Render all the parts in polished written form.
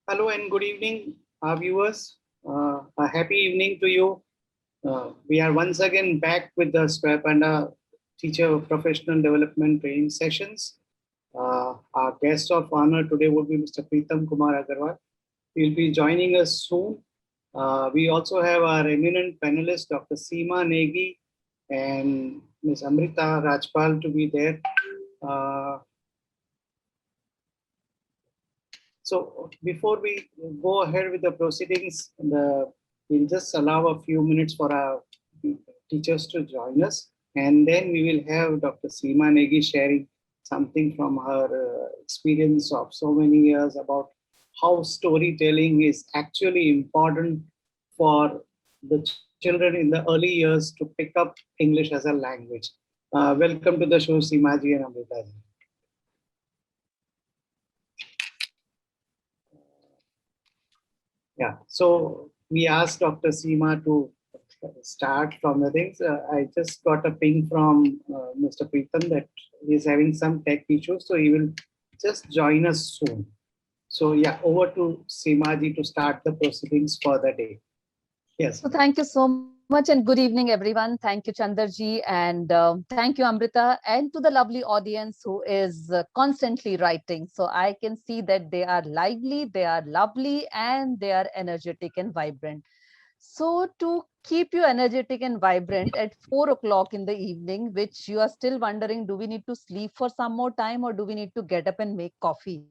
Hello and good evening, our viewers. A happy evening to you. We are once again back with the Square Panda Teacher Professional Development Training Sessions. Our guest of honor today would be Mr. Preetham Kumar Agarwal. He will be joining us soon. We also have our eminent panelist, Dr. Seema Negi and Ms. Amrita Rajpal to be there. Uh, So before we go ahead with the proceedings, we'll just allow a few minutes for our teachers to join us, and then we will have Dr. Seema Negi sharing something from her experience of so many years about how storytelling is actually important for the children in the early years to pick up English as a language. Welcome to the show, Seemaji and Amritaji. Yeah, so we asked Dr. Seema to start from the things. I just got a ping from Mr. Preetham that he's having some tech issues, so he will just join us soon. So yeah, over to Seema ji to start the proceedings for the day. Yes. So thank you so much and good evening, everyone. Thank you, Chandarji, and thank you, Amrita, and to the lovely audience who is constantly writing. So I can see that they are lively, they are lovely, and they are energetic and vibrant. So to keep you energetic and vibrant at 4 o'clock in the evening, which you are still wondering, do we need to sleep for some more time or do we need to get up and make coffee?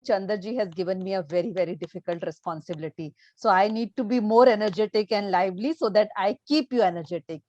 So Chandraji has given me a very, very difficult responsibility. So I need to be more energetic and lively so that I keep you energetic.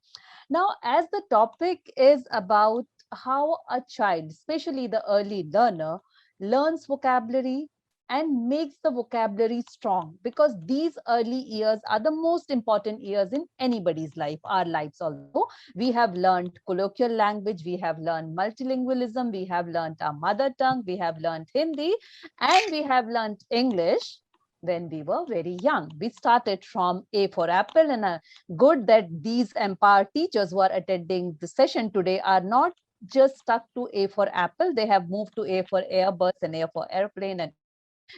Now, as the topic is about how a child, especially the early learner, learns vocabulary and makes the vocabulary strong, because these early years are the most important years in anybody's life, our lives also. We have learned colloquial language, we have learned multilingualism, we have learned our mother tongue, we have learned Hindi, and we have learned English when we were very young. We started from A for apple, and good that these empowered teachers who are attending the session today are not just stuck to A for apple. They have moved to A for Airbus and A for airplane and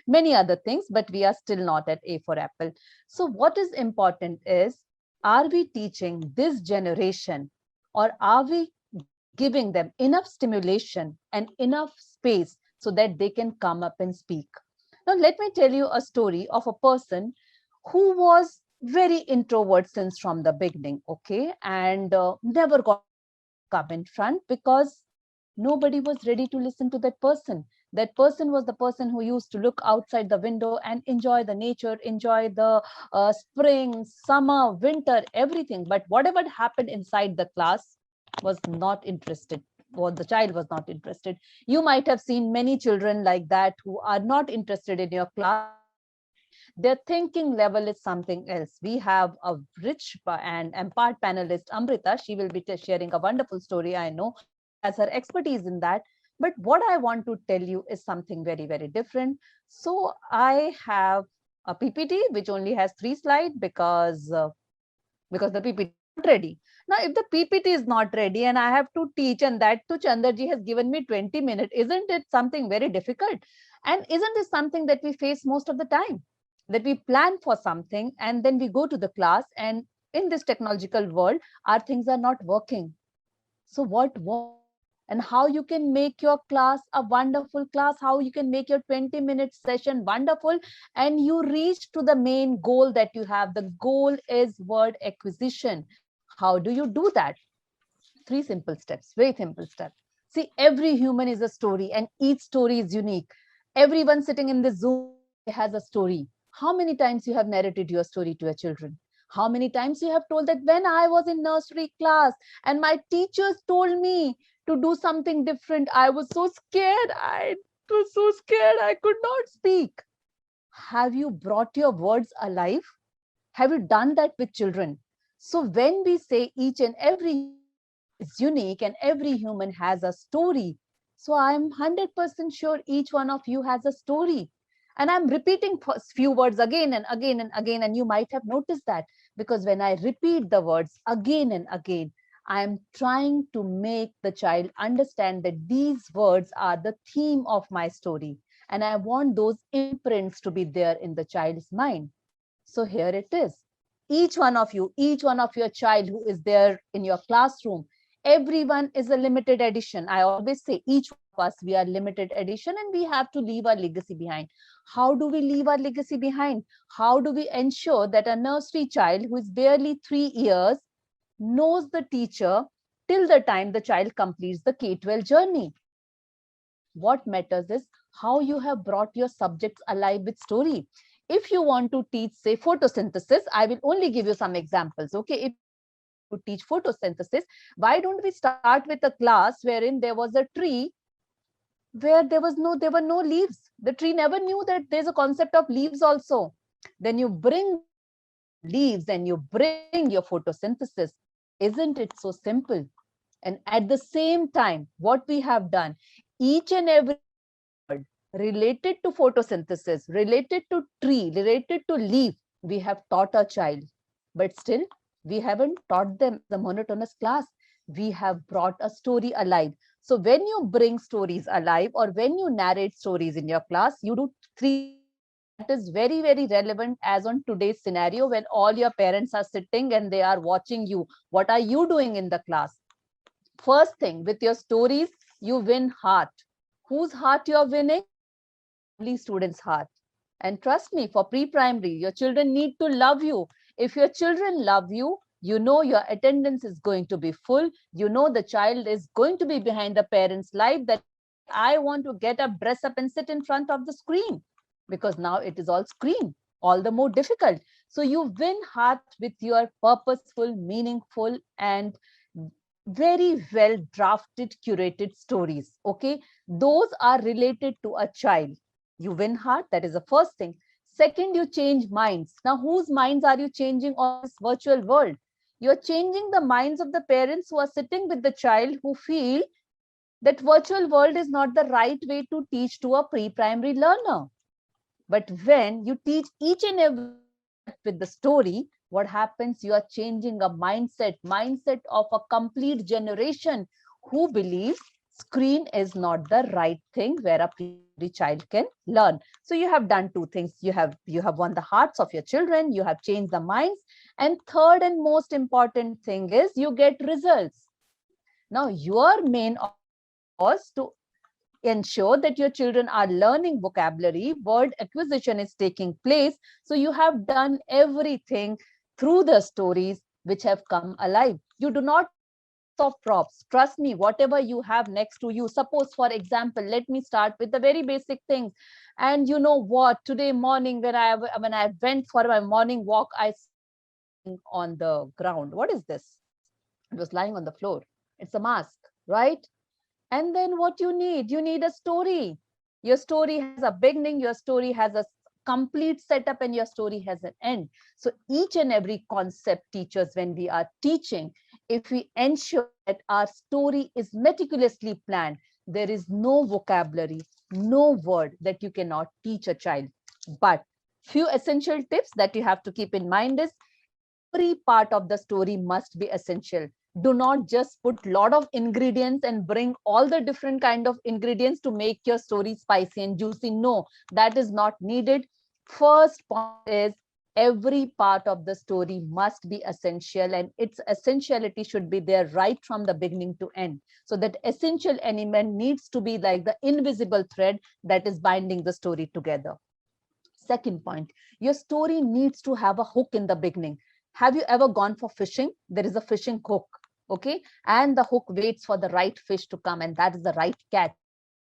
many other things, but we are still not at A for apple. So what is important is, are we teaching this generation, or are we giving them enough stimulation and enough space so that they can come up and speak? Now, let me tell you a story of a person who was very introvert since from the beginning, okay, and never got to come in front because nobody was ready to listen to that person. That person was the person who used to look outside the window and enjoy the nature, enjoy the spring, summer, winter, everything. But whatever happened inside the class was not interested. Or the child was not interested. You might have seen many children like that who are not interested in your class because their thinking level is something else. We have a rich and empowered panelist, Amrita. She will be sharing a wonderful story. I know she has her expertise in that. But what I want to tell you is something very, very different. So I have a PPT which only has 3 slides because the PPT is not ready. Now, if the PPT is not ready and I have to teach, and that too Chandarji has given me 20 minutes, isn't it something very difficult? And isn't this something that we face most of the time? That we plan for something and then we go to the class, and in this technological world, our things are not working. So what works? And how you can make your class a wonderful class, how you can make your 20-minute session wonderful, and you reach to the main goal that you have. The goal is word acquisition. How do you do that? 3 simple steps, very simple steps. See, every human is a story and each story is unique. Everyone sitting in this Zoom call today has a story. How many times you have narrated your story to your children? How many times you have told that when I was in nursery class and my teachers told me to do something different, I was so scared. I was so scared I could not speak. Have you brought your words alive? Have you done that with children? So when we say each and every human is unique and every human has a story, so I'm 100% sure each one of you has a story. And I'm repeating few words again and again and again, and you might have noticed that, because when I repeat the words again and again, I am trying to make the child understand that these words are the theme of my story. and I want those imprints to be there in the child's mind. So here it is. Each one of you, each one of your child who is there in your classroom, everyone is a limited edition. I always say each of us, we are limited edition and we have to leave our legacy behind. How do we leave our legacy behind? How do we ensure that a nursery child who is barely 3 years knows the teacher till the time the child completes the K-12 journey? What matters is how you have brought your subjects alive with story. If you want to teach, say, photosynthesis, I will only give you some examples. Okay, if to teach photosynthesis, why don't we start with a class wherein there was a tree where there were no leaves? The tree never knew that there's a concept of leaves also. Then you bring leaves and you bring your photosynthesis. Isn't it so simple? And at the same time, what we have done, each and every word related to photosynthesis, related to tree, related to leaf, we have taught our child. But still, we haven't taught them the monotonous class. We have brought a story alive. So when you bring stories alive or when you narrate stories in your class, you do three. That is very, very relevant as on today's scenario when all your parents are sitting and they are watching you. What are you doing in the class? First thing, with your stories, you win heart. Whose heart you are winning? Lovely students' heart. And trust me, for pre-primary, your children need to love you. If your children love you, you know your attendance is going to be full. You know the child is going to be behind the parent's life that I want to get up, dress up and sit in front of the screen, because now it is all screen, all the more difficult. So you win heart with your purposeful, meaningful and very well drafted, curated stories. Okay, those are related to a child. You win heart, that is the first thing. Second, you change minds. Now, whose minds are you changing on this virtual world? You're changing the minds of the parents who are sitting with the child who feel that virtual world is not the right way to teach to a pre-primary learner. But when you teach each and every with the story, what happens? You are changing a mindset of a complete generation who believes screen is not the right thing where a pre child can learn. So you have done two things. You have won the hearts of your children, you have changed the minds, and third and most important thing is you get results. Now your main was to ensure that your children are learning vocabulary, word acquisition is taking place. So you have done everything through the stories which have come alive. You do not of props. Trust me, whatever you have next to you. Suppose, for example, let me start with the very basic things. And you know what? Today morning, when I went for my morning walk, I on the ground. What is this? It was lying on the floor. It's a mask, right? And then what you need a story. Your story has a beginning, your story has a complete setup, and your story has an end. So each and every concept, teachers, when we are teaching, if we ensure that our story is meticulously planned, there is no vocabulary, no word that you cannot teach a child. But few essential tips that you have to keep in mind is every part of the story must be essential. Do not just put lot of ingredients and bring all the different kind of ingredients to make your story spicy and juicy. No, that is not needed. First point is every part of the story must be essential, and its essentiality should be there right from the beginning to end. So that essential element needs to be like the invisible thread that is binding the story together. Second point, your story needs to have a hook in the beginning. Have you ever gone for fishing? There is a fishing hook, okay? And the hook waits for the right fish to come, and that is the right catch.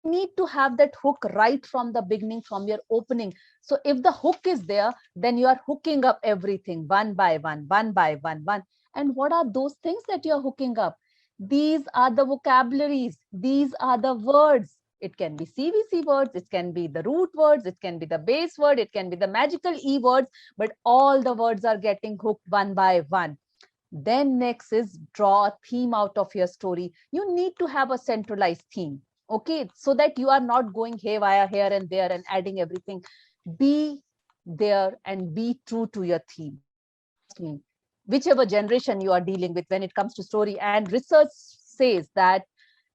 You need to have that hook right from the beginning, from your opening. So if the hook is there, then you are hooking up everything one by one, one by one, one. And what are those things that you're hooking up? These are the vocabularies. These are the words. It can be CVC words, it can be the root words, it can be the base word, it can be the magical E words, but all the words are getting hooked one by one. Then next is draw a theme out of your story. You need to have a centralized theme, okay? So that you are not going haywire here and there and adding everything. Be there and be true to your theme. Whichever generation you are dealing with when it comes to story, and research says that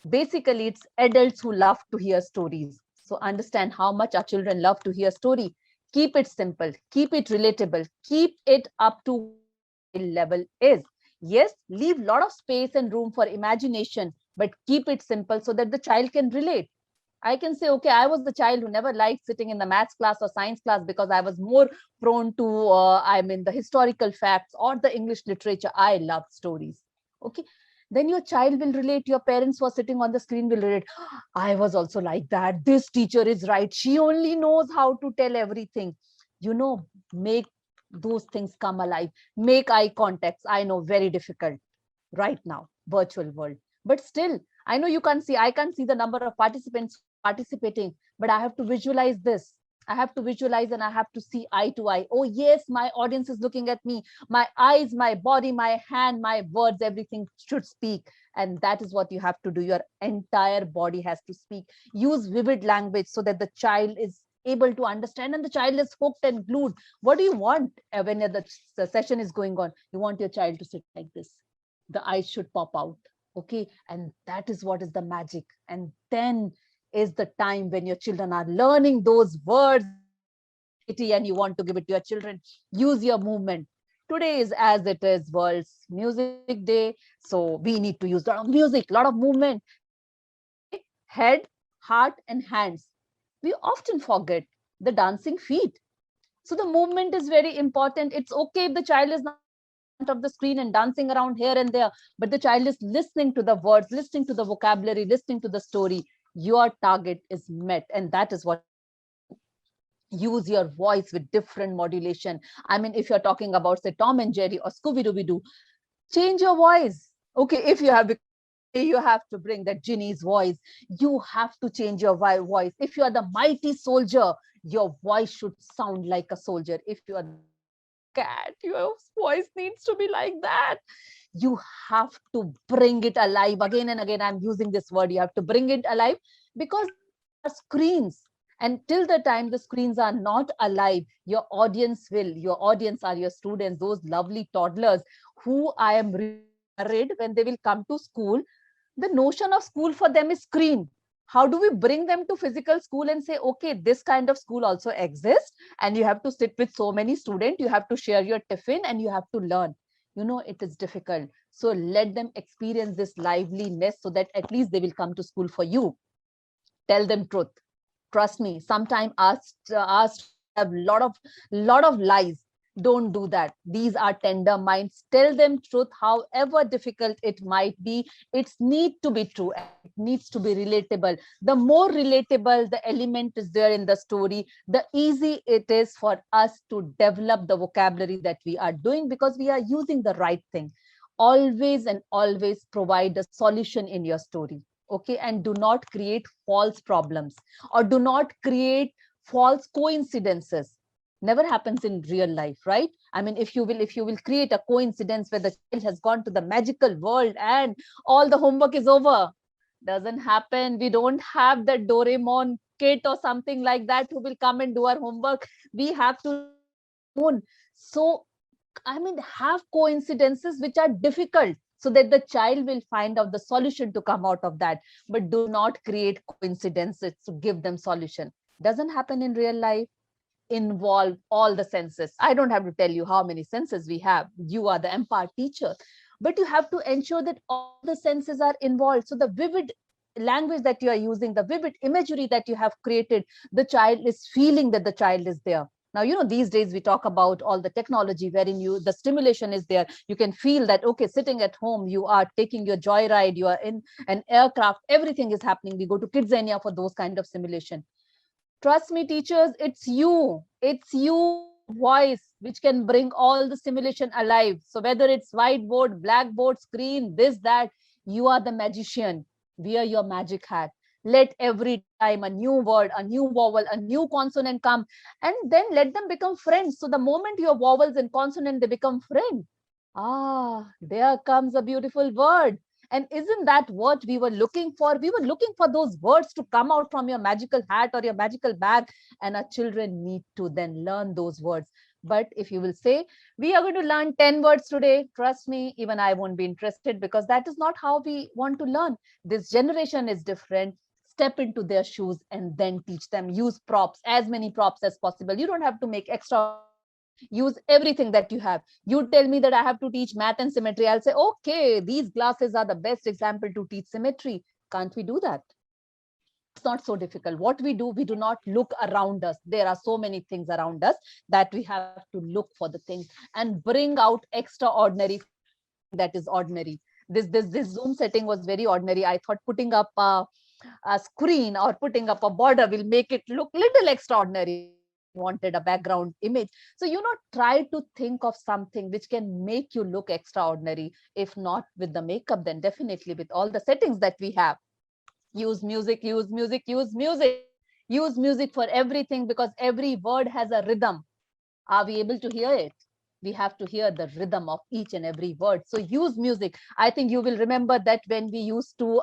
basically it's adults who love to hear stories. So understand how much our children love to hear story. Keep it simple, keep it relatable, keep it up to level is. Yes, leave a lot of space and room for imagination, but keep it simple so that the child can relate. I can say, okay, I was the child who never liked sitting in the maths class or science class because I was more prone to, the historical facts or the English literature. I love stories. Okay. Then your child will relate. Your parents who are sitting on the screen will relate. I was also like that. This teacher is right. She only knows how to tell everything. Make those things come alive. Make eye contacts. I know, very difficult right now, virtual world. But still, I know you can't see, I can't see the number of participants participating, but I have to visualize this. I have to visualize and I have to see eye to eye. Oh, yes, my audience is looking at me. My eyes, my body, my hand, my words, everything should speak. And that is what you have to do. Your entire body has to speak. Use vivid language so that the child is able to understand and the child is hooked and glued. What do you want when the session is going on? You want your child to sit like this. The eyes should pop out. Okay. And that is what is the magic. And then is the time when your children are learning those words and you want to give it to your children. Use your movement. Today is, as it is, World's Music Day. So we need to use a lot of music, a lot of movement. Head, heart, and hands. We often forget the dancing feet. So the movement is very important. It's okay if the child is not of the screen and dancing around here and there, but the child is listening to the words, listening to the vocabulary, listening to the story. Your target is met, and that is what. Use your voice with different modulation. I mean, if you're talking about, say, Tom and Jerry or Scooby-Doo, change your voice. Okay, if you have to bring that Ginny's voice. You have to change your voice. If you are the mighty soldier, your voice should sound like a soldier. If you are cat, your voice needs to be like that. You have to bring it alive. Again and again, I'm using this word. You have to bring it alive because screens. And till the time the screens are not alive, your audience are your students, those lovely toddlers who I am worried when they will come to school. The notion of school for them is screen. How do we bring them to physical school and say, okay, this kind of school also exists and you have to sit with so many students, you have to share your tiffin and you have to learn. It is difficult. So let them experience this liveliness so that at least they will come to school for you. Tell them truth. Trust me, sometimes asked have lot of lies. Don't do that. These are tender minds. Tell them truth, however difficult it might be. It needs to be true. It needs to be relatable. The more relatable the element is there in the story, the easy it is for us to develop the vocabulary that we are doing because we are using the right thing. Always and always provide a solution in your story. Okay, and do not create false problems or do not create false coincidences. Never happens in real life, right? I mean, if you will create a coincidence where the child has gone to the magical world and all the homework is over, doesn't happen. We don't have the Doraemon kit or something like that who will come and do our homework. We have to own. So I mean, have coincidences which are difficult so that the child will find out the solution to come out of that. But do not create coincidences to give them solution. Doesn't happen in real life. Involve all the senses. I don't have to tell you how many senses we have. You are the empire teacher. But you have to ensure that all the senses are involved. So the vivid language that you are using, the vivid imagery that you have created, the child is feeling that the child is there. Now, these days we talk about all the technology wherein the stimulation is there. You can feel that, okay, sitting at home, you are taking your joyride, you are in an aircraft, everything is happening. We go to Kidzania for those kind of simulation. Trust me, teachers, it's you voice which can bring all the simulation alive. So whether it's whiteboard, blackboard, screen, this, that, you are the magician. Wear your magic hat. Let every time a new word, a new vowel, a new consonant come, and then let them become friends. So the moment your vowels and consonant, they become friends. There comes a beautiful word. And isn't that what we were looking for? We were looking for those words to come out from your magical hat or your magical bag. And our children need to then learn those words. But if you will say, we are going to learn 10 words today, trust me, even I won't be interested because that is not how we want to learn. This generation is different. step into their shoes and then teach them. Use props, as many props as possible. You don't have to make extra. Use everything that you have. You tell me that I have to teach math and symmetry. I'll say, okay, these glasses are the best example to teach symmetry. Can't we do that? It's not so difficult. What we do not look around us. There are so many things around us that we have to look for the things and bring out extraordinary that is ordinary. This Zoom setting was very ordinary. I thought putting up a screen or putting up a border will make it look little extraordinary. Wanted a background image. So, try to think of something which can make you look extraordinary. If not with the makeup, then definitely with all the settings that we have. Use music, use music, use music. Use music for everything, because every word has a rhythm. Are we able to hear it? We have to hear the rhythm of each and every word. So use music. I think you will remember that when we used to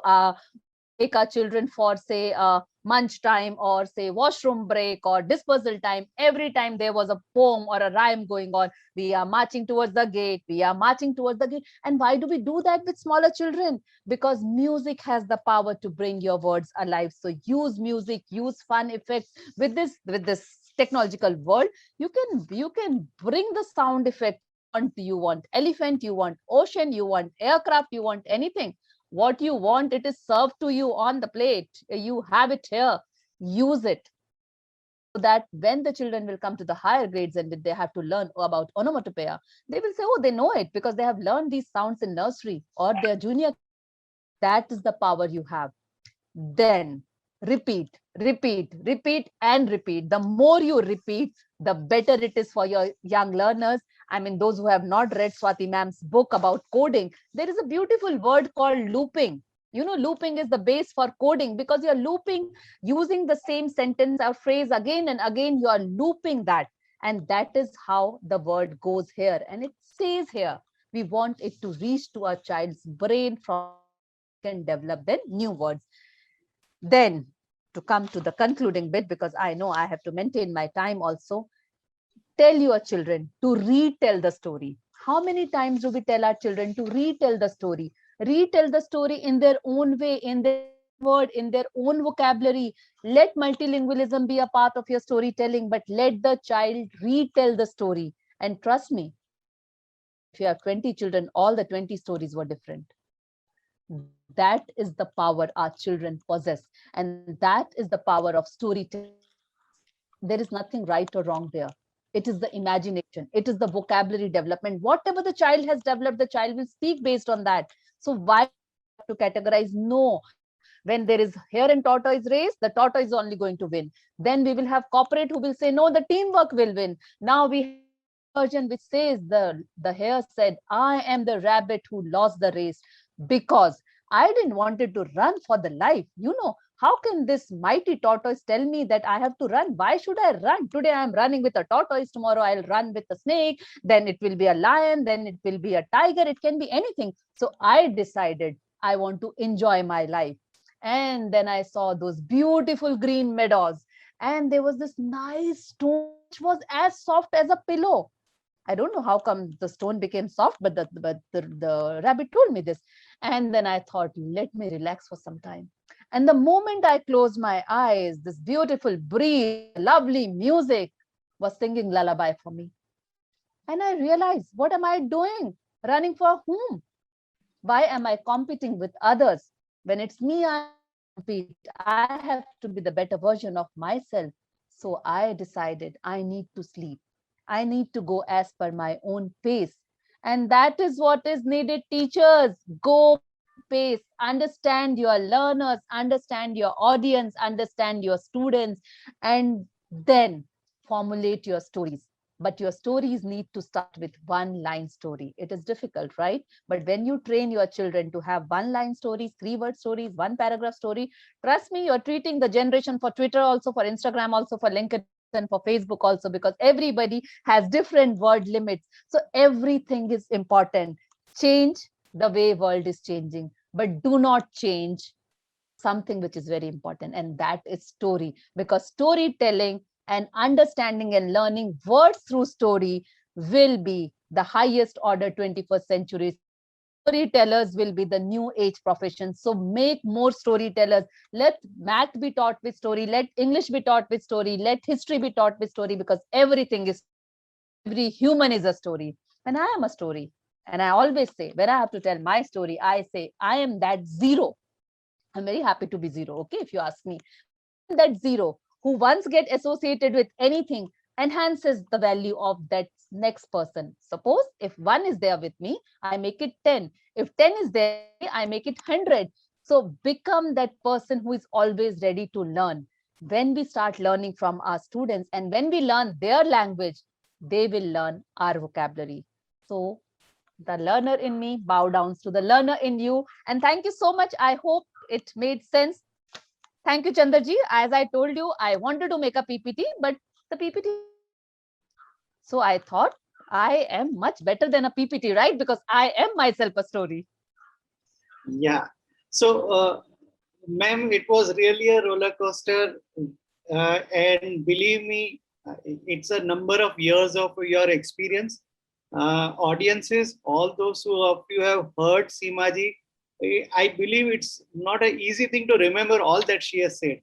take our children for, say, munch time, or say washroom break or dispersal time, every time there was a poem or a rhyme going on, we are marching towards the gate, we are marching towards the gate. And why do we do that with smaller children? Because music has the power to bring your words alive. So use music, use fun effects. With this technological world, you can bring the sound effect. You want elephant, you want ocean, you want aircraft, you want anything. What you want, it is served to you on the plate. You have it here. Use it. So that when the children will come to the higher grades and they have to learn about onomatopoeia, they will say, oh, they know it because they have learned these sounds in nursery or their junior. That is the power you have. Then repeat, repeat, repeat, and repeat. The more you repeat, the better it is for your young learners. I mean, those who have not read Swati ma'am's book about coding, there is a beautiful word called looping. Looping is the base for coding, because you're looping, using the same sentence or phrase again and again. You are looping that. And that is how the word goes here and it stays here. We want it to reach to our child's brain from can develop then new words. Then, to come to the concluding bit, because I know I have to maintain my time also, tell your children to retell the story. How many times do we tell our children to retell the story? Retell the story in their own way, in their word, in their own vocabulary. Let multilingualism be a part of your storytelling, but let the child retell the story. And trust me, if you have 20 children, all the 20 stories were different. That is the power our children possess. And that is the power of storytelling. There is nothing right or wrong there. It is the imagination. It is the vocabulary development. Whatever the child has developed, the child will speak based on that. So why to categorize? No. When there is hare and tortoise race, the tortoise is only going to win. Then we will have corporate who will say, no, the teamwork will win. Now we have a version which says the hare said, I am the rabbit who lost the race because I didn't wanted to run for the life. How can this mighty tortoise tell me that I have to run? Why should I run? Today I am running with a tortoise. Tomorrow I'll run with a snake. Then it will be a lion. Then it will be a tiger. It can be anything. So I decided I want to enjoy my life. And then I saw those beautiful green meadows. And there was this nice stone which was as soft as a pillow. I don't know how come the stone became soft, but the rabbit told me this. And then I thought, let me relax for some time. And the moment I closed my eyes, this beautiful breeze, lovely music was singing lullaby for me. And I realized, what am I doing? Running for whom? Why am I competing with others? When it's me, I compete. I have to be the better version of myself. So I decided I need to sleep. I need to go as per my own pace. And that is what is needed, teachers. Go pace, understand your learners, understand your audience, understand your students, and then formulate your stories. But your stories need to start with one line story. It is difficult, right? But when you train your children to have one line stories, 3-word stories, one paragraph story, trust me, you're treating the generation for Twitter also, for Instagram also, for LinkedIn and for Facebook also, because everybody has different word limits. So everything is important. Change the way world is changing, but do not change something which is very important, and that is story. Because storytelling and understanding and learning words through story will be the highest order 21st century storytellers will be the new age profession. So make more storytellers. Let math be taught with story. Let English be taught with story. Let history be taught with story, because everything is, every human is a story. And I am a story. And I always say, when I have to tell my story, I say, I am that zero. I'm very happy to be zero, okay, if you ask me. That zero who once get associated with anything enhances the value of that next person. Suppose if 1 is there with me, I make it 10. If 10 is there, I make it 100. So become that person who is always ready to learn. When we start learning from our students and when we learn their language, they will learn our vocabulary. So the learner in me bow down to the learner in you. And thank you so much. I hope it made sense. Thank you, Chandraji. As I told you, I wanted to make a PPT, but the PPT. So I thought I am much better than a PPT, right? Because I am myself a story. Yeah. So, ma'am, it was really a roller coaster. And believe me, it's a number of years of your experience. Audiences, all those who of you have heard Seemaji, I believe it's not an easy thing to remember all that she has said.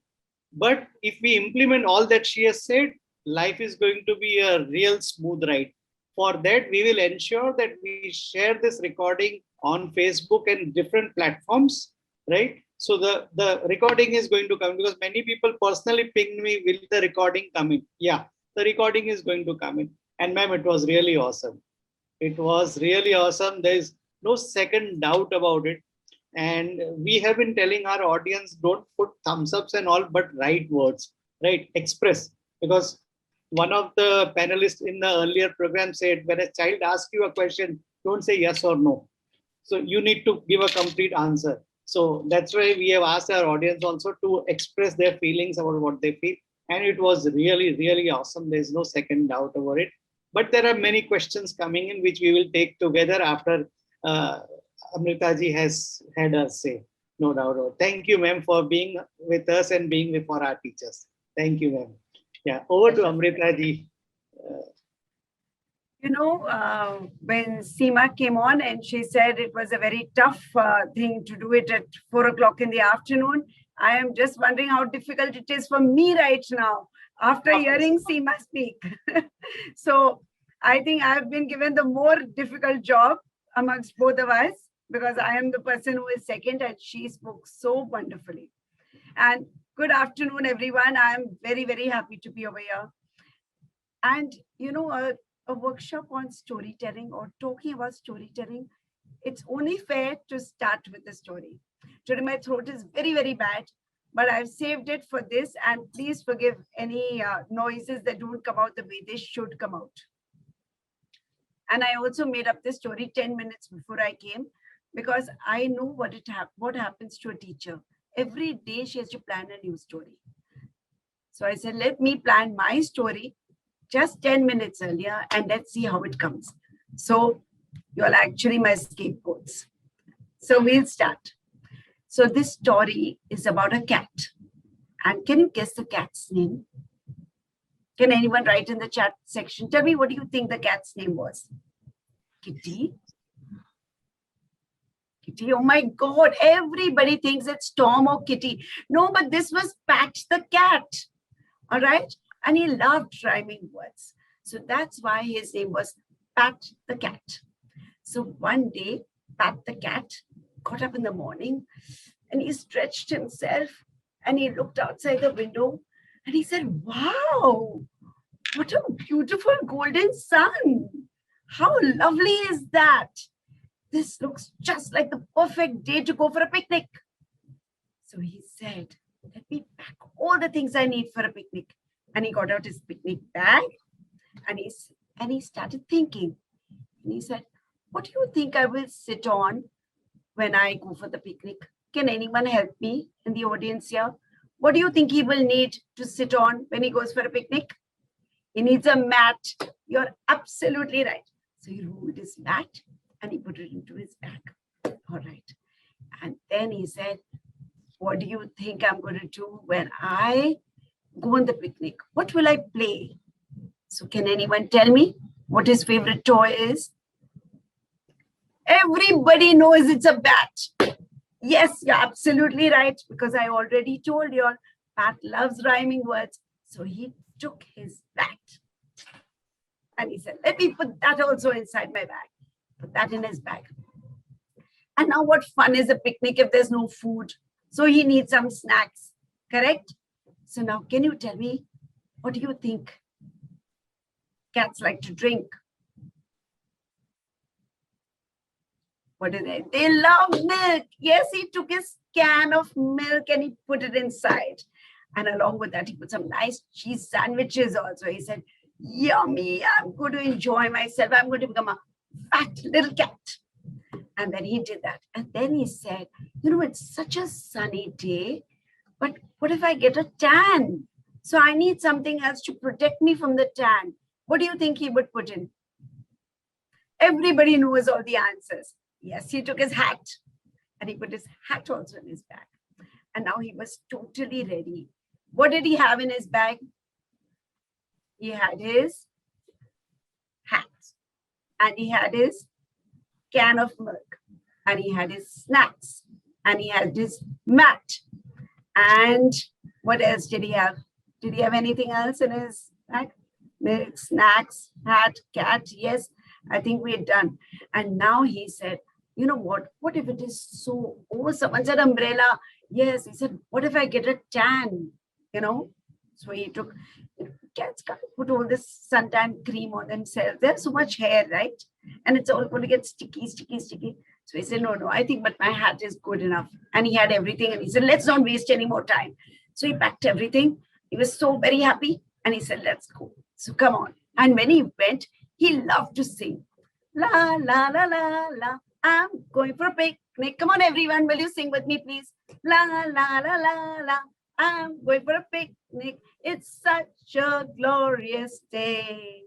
But if we implement all that she has said, life is going to be a real smooth ride. For that, we will ensure that we share this recording on Facebook and different platforms, right? So the recording is going to come, because many people personally ping me, will the recording come in? Yeah, the recording is going to come in. And ma'am, it was really awesome. It was really awesome. There is no second doubt about it. And we have been telling our audience, don't put thumbs ups and all, but write words, right? Express. Because one of the panelists in the earlier program said, when a child asks you a question, don't say yes or no. So you need to give a complete answer. So that's why we have asked our audience also to express their feelings about what they feel. And it was really, really awesome. There's no second doubt over it. But there are many questions coming in, which we will take together after Amritaji has had her say. No doubt. Thank you, ma'am, for being with us and being before our teachers. Thank you, ma'am. Yeah, over to Amritaji. When Seema came on and she said it was a very tough thing to do it at 4 o'clock in the afternoon, I am just wondering how difficult it is for me right now after hearing Seema speak. So I think I've been given the more difficult job amongst both of us, because I am the person who is second and she spoke so wonderfully. And good afternoon, everyone. I am very, very happy to be over here. And, a workshop on storytelling or talking about storytelling, it's only fair to start with the story. Today, my throat is very, very bad, but I've saved it for this. And please forgive any noises that don't come out the way they should come out. And I also made up this story 10 minutes before I came, because I know what happens to a teacher. Every day she has to plan a new story. So I said, let me plan my story just 10 minutes earlier and let's see how it comes. So you're actually my scapegoats. So we'll start. So this story is about a cat. And can you guess the cat's name? Can anyone write in the chat section? Tell me, what do you think the cat's name was? Kitty? Kitty, oh my God, everybody thinks it's Tom or Kitty. No, but this was Pat the cat. All right. And he loved rhyming words. So that's why his name was Pat the cat. So one day, Pat the cat got up in the morning and he stretched himself and he looked outside the window and he said, wow, what a beautiful golden sun. How lovely is that? This looks just like the perfect day to go for a picnic. So he said, let me pack all the things I need for a picnic. And he got out his picnic bag and he started thinking. And he said, what do you think I will sit on when I go for the picnic? Can anyone help me in the audience here? What do you think he will need to sit on when he goes for a picnic? He needs a mat. You're absolutely right. So he rolled his mat and he put it into his bag. All right. And then he said, what do you think I'm going to do when I go on the picnic? What will I play? So can anyone tell me what his favorite toy is? Everybody knows it's a bat. Yes, you're absolutely right, because I already told you all, Pat loves rhyming words. So he took his bat and he said, let me put that also inside my bag. Put that in his bag. And now what fun is a picnic if there's no food? So he needs some snacks, correct? So now can you tell me, what do you think cats like to drink? What do they? They love milk. Yes, he took his can of milk and he put it inside. And along with that, he put some nice cheese sandwiches also. He said, yummy, I'm going to enjoy myself. I'm going to become a fat little cat. And then he did that. And then he said, you know, it's such a sunny day, but what if I get a tan? So I need something else to protect me from the tan. What do you think he would put in? Everybody knows all the answers. Yes, he took his hat and he put his hat also in his bag. And now he was totally ready. What did he have in his bag? He had his hat and he had his can of milk and he had his snacks and he had his mat. And what else did he have? Did he have anything else in his bag? Milk, snacks, hat, cat. Yes, I think we're done. And now he said, you know what? What if it is so, oh, someone said umbrella. Yes, he said, what if I get a tan? You know? So he took, cats can't put all this suntan cream on themselves. They have so much hair, right? And it's all going to get sticky. So he said, no, I think, but my hat is good enough. And he had everything. And he said, let's not waste any more time. So he packed everything. He was so very happy. And he said, let's go. So come on. And when he went, he loved to sing. La, la, la, la, la. I'm going for a picnic. Come on, everyone. Will you sing with me, please? La, la, la, la, la. I'm going for a picnic. It's such a glorious day.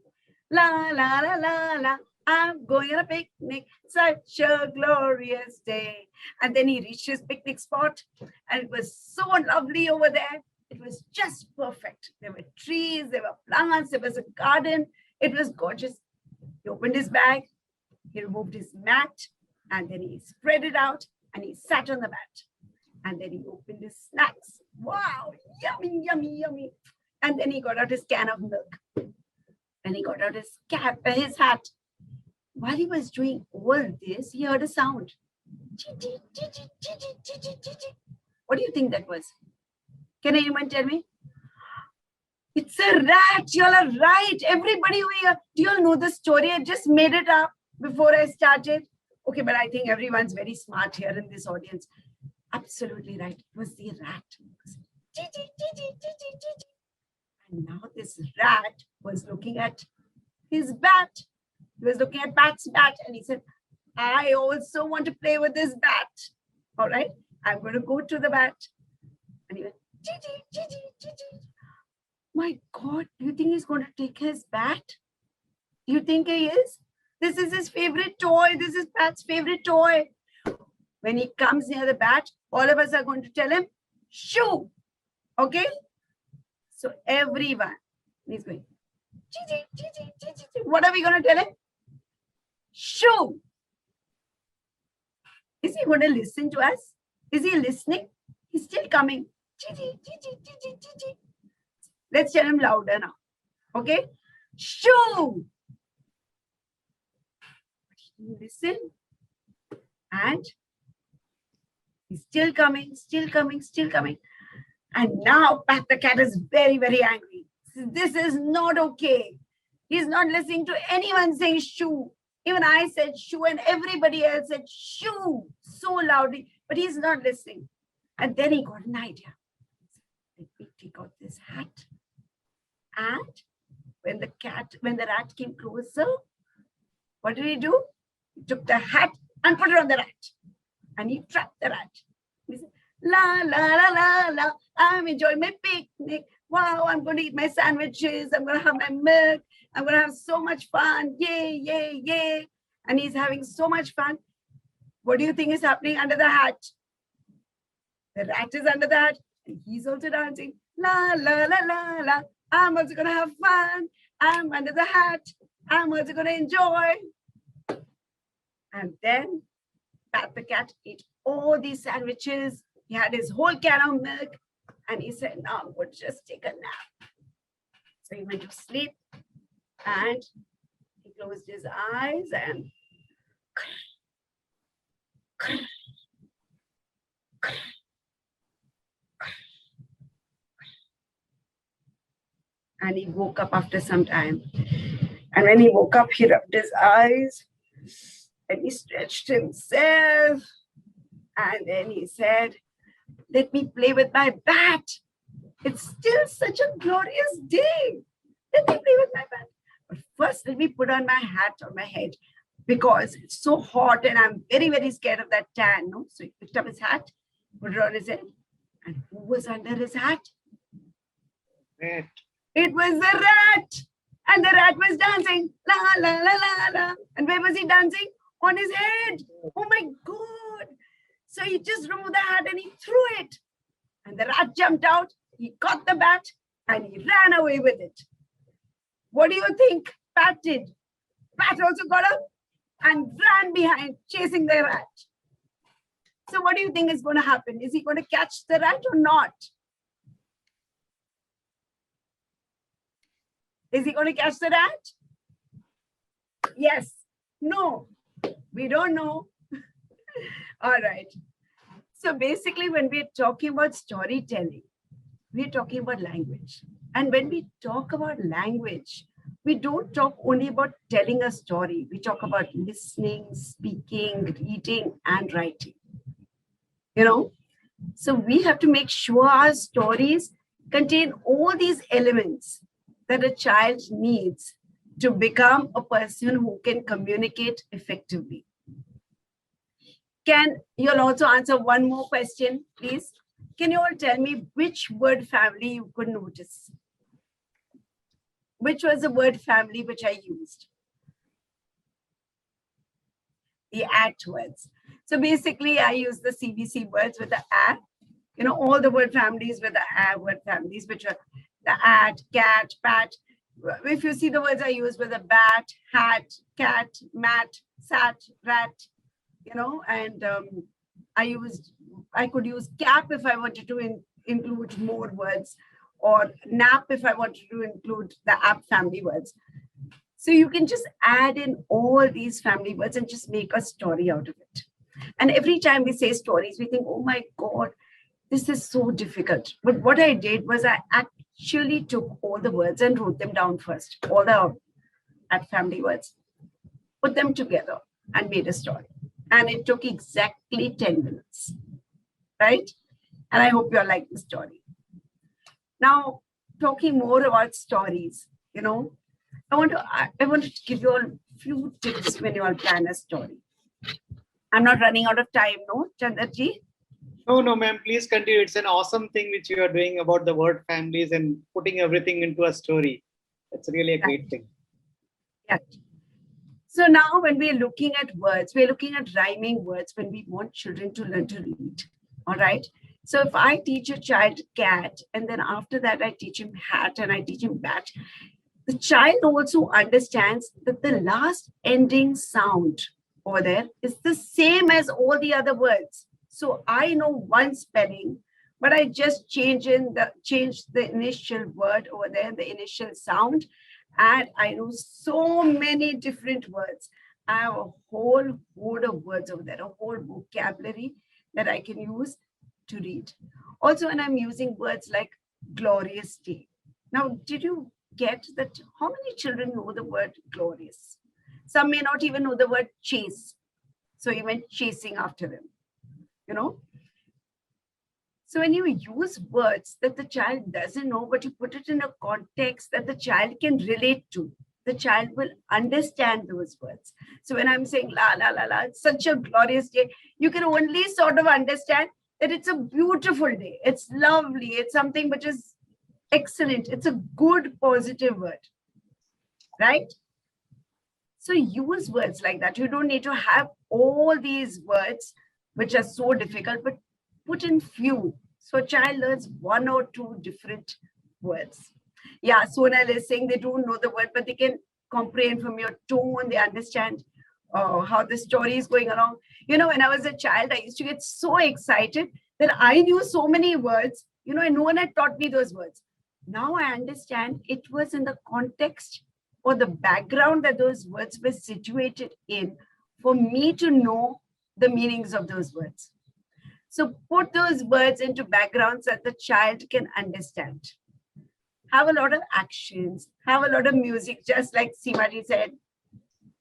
La, la, la, la, la. I'm going on a picnic. Such a glorious day. And then he reached his picnic spot. And it was so lovely over there. It was just perfect. There were trees, there were plants, there was a garden. It was gorgeous. He opened his bag. He removed his mat. And then he spread it out. And he sat on the mat. And then he opened his snacks. Wow, yummy, yummy, yummy. And then he got out his can of milk. And he got out his cap, his hat. While he was doing all this, he heard a sound. What do you think that was? Can anyone tell me? It's a rat. You all are right. Everybody over here. Do you all know the story? I just made it up before I started. Okay, but I think everyone's very smart here in this audience. Absolutely right. It was the rat. And now this rat was looking at his bat. He was looking at Pat's bat and he said, I also want to play with this bat. All right, I'm going to go to the bat. And he went, my God, do you think he's going to take his bat? Do you think he is? This is his favorite toy. This is Pat's favorite toy. When he comes near the bat, all of us are going to tell him, shoo. Okay? So everyone is going, what are we going to tell him? Shoo. Is he going to listen to us? Is he listening? He's still coming. Let's tell him louder now. Okay? Shoo. Listen. And he's still coming, still coming, still coming. And now Pat the cat is very, very angry. This is not okay. He's not listening to anyone saying shoo. Even I said shoo and everybody else said shoo so loudly, but he's not listening. And then he got an idea. Let me take out this hat. And when the rat came closer, what did he do? He took the hat and put it on the rat. And he trapped the rat. He said, la, la, la, la, la. I'm enjoying my picnic. Wow, I'm going to eat my sandwiches. I'm going to have my milk. I'm going to have so much fun. Yay, yay, yay. And he's having so much fun. What do you think is happening under the hat? The rat is under the hat. And he's also dancing. La, la, la, la, la. I'm also going to have fun. I'm under the hat. I'm also going to enjoy. And then Pat the cat ate all these sandwiches. He had his whole can of milk. And he said, now I'm going to just take a nap. So he went to sleep and he closed his eyes and he woke up after some time. And when he woke up, he rubbed his eyes and he stretched himself. And then he said, let me play with my bat. It's still such a glorious day. Let me play with my bat. But first, let me put on my hat on my head because it's so hot and I'm very, very scared of that tan. No? So he picked up his hat, put it on his head. And who was under his hat? Rat. It was the rat. And the rat was dancing. La, la, la, la, la. And where was he dancing? On his head. Oh my God. So he just removed the hat and he threw it. And the rat jumped out. He caught the bat and he ran away with it. What do you think Pat did? Pat also got up and ran behind, chasing the rat. So what do you think is going to happen? Is he going to catch the rat or not? Is he going to catch the rat? Yes. No. We don't know. All right. So basically, when we're talking about storytelling, we're talking about language. And when we talk about language, we don't talk only about telling a story. We talk about listening, speaking, reading, and writing. You know, so we have to make sure our stories contain all these elements that a child needs to become a person who can communicate effectively. Can you all also answer one more question, please? Can you all tell me which word family you could notice? Which was the word family which I used? The at words. So basically, I use the CBC words with the at. You know, all the word families with the at word families, which are the at, cat, pat. If you see the words I use with a bat, hat, cat, mat, sat, rat, you know, and I could use cap if I wanted to include more words, or nap if I wanted to include the app family words. So you can just add in all these family words and just make a story out of it. And every time we say stories, we think, oh my God, this is so difficult. But what I did was I actually took all the words and wrote them down first, all the at family words, put them together and made a story. And it took exactly 10 minutes, right? And I hope you all like the story. Now, talking more about stories, you know, I want to give you all a few tips when you all plan a story. I'm not running out of time, no, Chandraji? No, ma'am, please continue. It's an awesome thing which you are doing about the word families and putting everything into a story. It's really a great thing. Yeah. So now when we're looking at words, we're looking at rhyming words when we want children to learn to read. All right. So if I teach a child cat, and then after that I teach him hat and I teach him bat, the child also understands that the last ending sound over there is the same as all the other words. So I know one spelling, but I just change the initial word over there, the initial sound, and I know so many different words. I have a whole hoard of words over there, a whole vocabulary that I can use to read. Also, when I'm using words like glorious day. Now, did you get that? How many children know the word glorious? Some may not even know the word chase. So you went chasing after him, you know? So when you use words that the child doesn't know, but you put it in a context that the child can relate to, the child will understand those words. So when I'm saying la, la, la, la, it's such a glorious day, you can only sort of understand that it's a beautiful day. It's lovely. It's something which is excellent. It's a good, positive word, right? So use words like that. You don't need to have all these words, which are so difficult, but put in few. So a child learns one or two different words. Yeah, Sonal is saying they don't know the word, but they can comprehend from your tone. They understand how the story is going along. You know, when I was a child, I used to get so excited that I knew so many words, you know, and no one had taught me those words. Now I understand it was in the context or the background that those words were situated in for me to know the meanings of those words. So put those words into backgrounds that the child can understand. Have a lot of actions, have a lot of music, just like Seemaji said,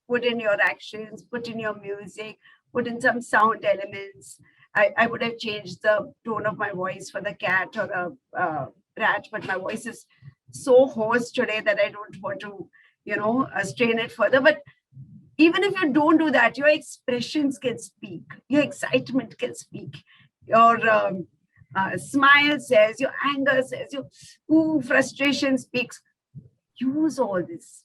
put in your actions, put in your music, put in some sound elements. I would have changed the tone of my voice for the cat or a rat, but my voice is so hoarse today that I don't want to, you know, strain it further. But even if you don't do that, your expressions can speak, your excitement can speak, your smile says, your anger says, your frustration speaks. Use all this.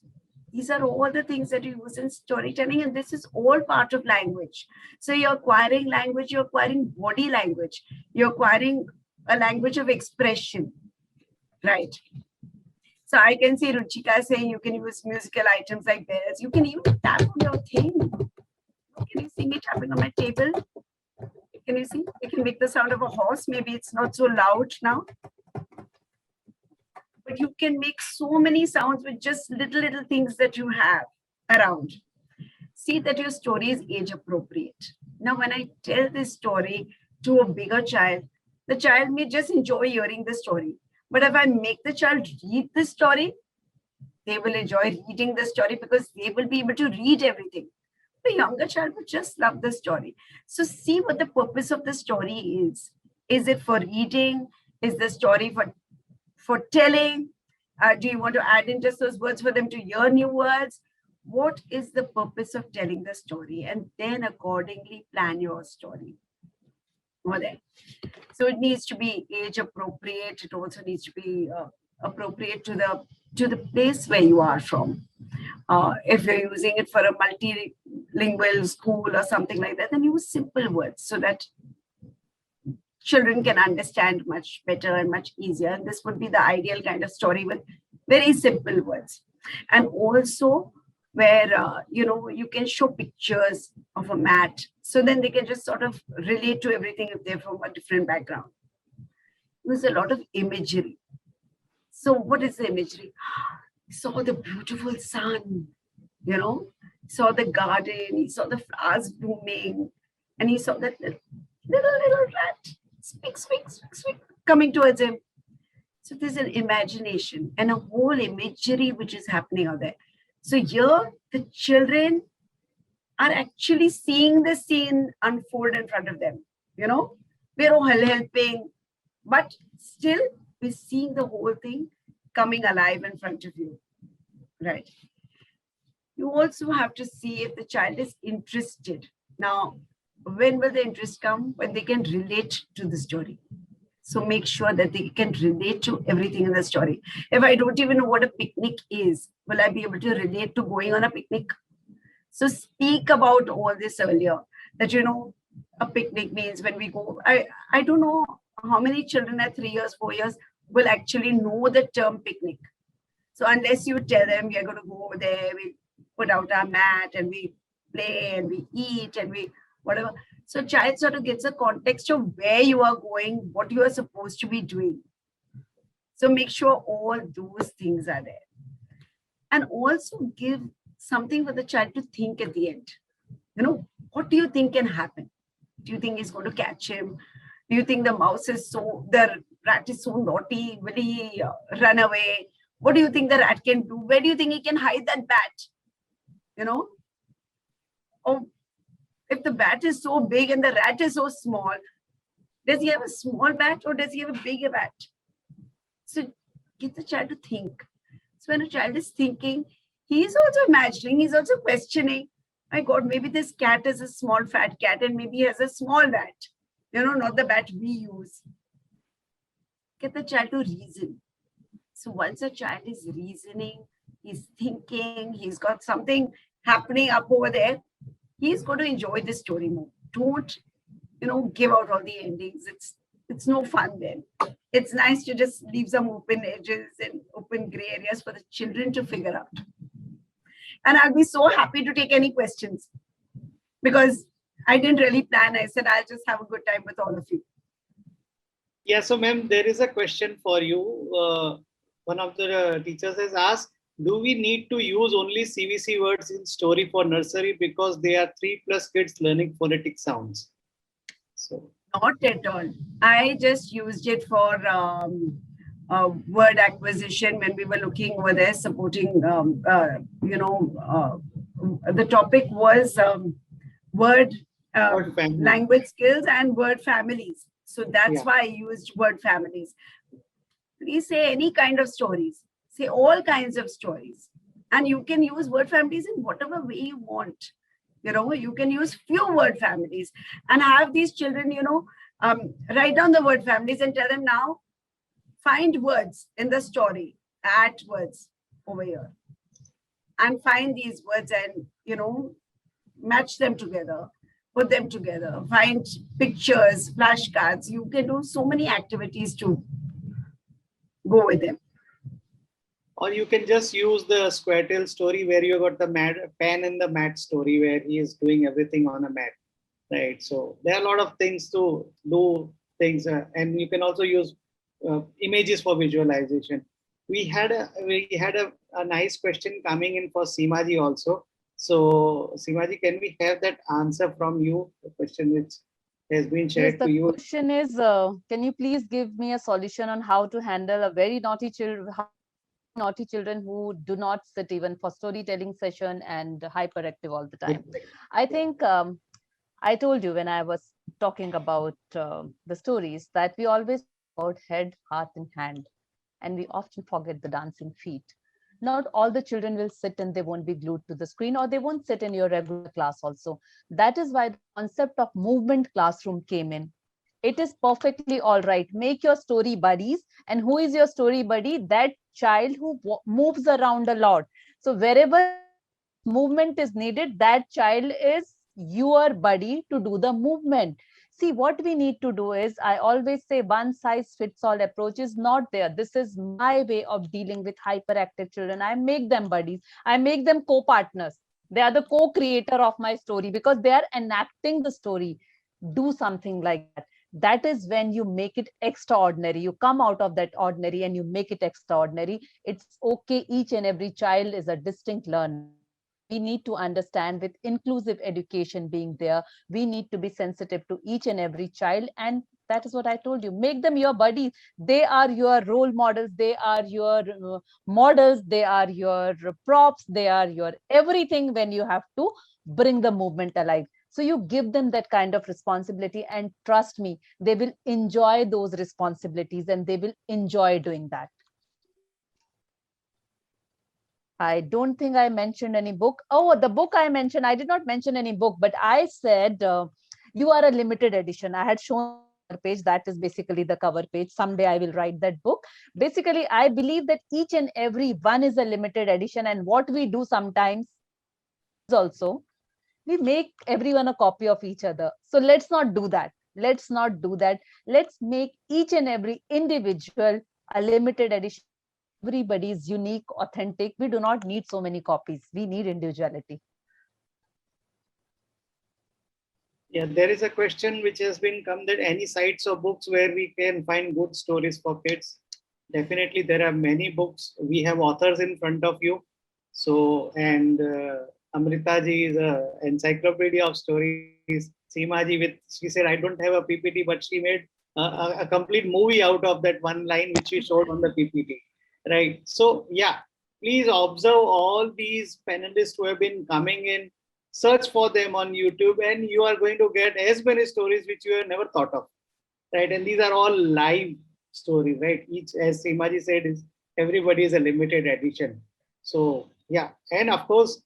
These are all the things that you use in storytelling, and this is all part of language. So you're acquiring language, you're acquiring body language, you're acquiring a language of expression, right? So I can see Ruchika saying you can use musical items like bells. You can even tap on your thing. Can you see me tapping on my table? Can you see? I can make the sound of a horse. Maybe it's not so loud now. But you can make so many sounds with just little things that you have around. See that your story is age appropriate. Now, when I tell this story to a bigger child, the child may just enjoy hearing the story. But if I make the child read the story, they will enjoy reading the story because they will be able to read everything. The younger child would just love the story. So see what the purpose of the story is. Is it for reading? Is the story for telling? Do you want to add in just those words for them to hear new words? What is the purpose of telling the story? And then accordingly plan your story. Over there. So it needs to be age appropriate. It also needs to be appropriate to the place where you are from. If you're using it for a multilingual school or something like that, then use simple words so that children can understand much better and much easier. And this would be the ideal kind of story with very simple words. And also where, you can show pictures of a mat. So then they can just sort of relate to everything if they're from a different background. There's a lot of imagery. So what is the imagery? He saw the beautiful sun, he saw the garden, he saw the flowers blooming, and he saw that little rat, speak, coming towards him. So there's an imagination and a whole imagery which is happening out there. So here, the children are actually seeing the scene unfold in front of them. We're all helping, but still we're seeing the whole thing coming alive in front of you, right? You also have to see if the child is interested. Now, when will the interest come? When they can relate to the story. So make sure that they can relate to everything in the story. If I don't even know what a picnic is, will I be able to relate to going on a picnic? So speak about all this earlier, that, a picnic means when we go, I don't know how many children at 3 years, 4 years will actually know the term picnic. So unless you tell them we are going to go there, we put out our mat and we play and we eat and we whatever. So child sort of gets a context of where you are going, what you are supposed to be doing. So make sure all those things are there. And also give something for the child to think at the end. What do you think can happen? Do you think he's going to catch him? Do you think the rat is so naughty? Will he run away? What do you think the rat can do? Where do you think he can hide that bat? Or if the bat is so big and the rat is so small, does he have a small bat or does he have a bigger bat? So get the child to think. So when a child is thinking, he is also imagining, he's also questioning, my God, maybe this cat is a small fat cat and maybe he has a small bat, not the bat we use. Get the child to reason. So once a child is reasoning, he's thinking, he's got something happening up over there, he's going to enjoy the story more. Don't, give out all the endings. It's no fun then. It's nice to just leave some open edges and open gray areas for the children to figure out. And I'll be so happy to take any questions. because I didn't really plan. I said, I'll just have a good time with all of you. Yeah, so ma'am, there is a question for you. One of the teachers has asked, do we need to use only CVC words in story for nursery because they are 3+ kids learning phonetic sounds? So Not at all. I just used it for word acquisition when we were looking over there, supporting, the topic was word word family. language skills and word families. So that's Yeah. why I used word families. Please say any kind of stories, say all kinds of stories. And you can use word families in whatever way you want. You can use few word families and have these children, write down the word families and tell them now, find words in the story, add words over here. And find these words and, match them together, put them together, find pictures, flashcards. You can do so many activities to go with them. Or you can just use the square tail story where you got the pen and the mat story where he is doing everything on a mat, right? So there are a lot of things to do things, and you can also use images for visualization. We had a nice question coming in for Seemaji also. So Seemaji, can we have that answer from you? The question which has been shared Yes, to you. the question is, can you please give me a solution on how to handle a very naughty children who do not sit even for storytelling session and hyperactive all the time? I think I told you when I was talking about the stories that we always talk about head, heart, and hand, and we often forget the dancing feet. Not all the children will sit and they won't be glued to the screen, or they won't sit in your regular class also. That is why the concept of movement classroom came in. It is perfectly all right. Make your story buddies. And who is your story buddy? That child who moves around a lot. So wherever movement is needed, that child is your buddy to do the movement. See, what we need to do is, I always say one size fits all approach is not there. This is my way of dealing with hyperactive children. I make them buddies. I make them co-partners. They are the co-creator of my story because they are enacting the story. Do something like that. That is when you make it extraordinary. You come out of that ordinary and you make it extraordinary. It's okay. Each and every child is a distinct learner. We need to understand, with inclusive education being there, we need to be sensitive to each and every child. And that is what I told you. Make them your buddies. They are your role models. They are your models. They are your props. They are your everything when you have to bring the movement alive. So you give them that kind of responsibility, and trust me, they will enjoy those responsibilities and they will enjoy doing that. I don't think I mentioned any book. Oh, the book I mentioned, I did not mention any book, but I said, you are a limited edition. I had shown the page. That is basically the cover page. Someday I will write that book. Basically, I believe that each and every one is a limited edition. And what we do sometimes also, we make everyone a copy of each other. So let's not do that. Let's not do that. Let's make each and every individual a limited edition. Everybody is unique, authentic. We do not need so many copies. We need individuality. Yeah, there is a question which has been come that any sites or books where we can find good stories for kids. Definitely, there are many books. We have authors in front of you. So, and Amrita ji is an encyclopedia of stories. Seema ji, she said, I don't have a PPT, but she made a complete movie out of that one line which she showed on the PPT. Right. So, yeah, please observe all these panelists who have been coming in. Search for them on YouTube, and you are going to get as many stories which you have never thought of. Right. And these are all live stories, right? Each, as Seemaji said, is everybody is a limited edition. So, yeah. And of course,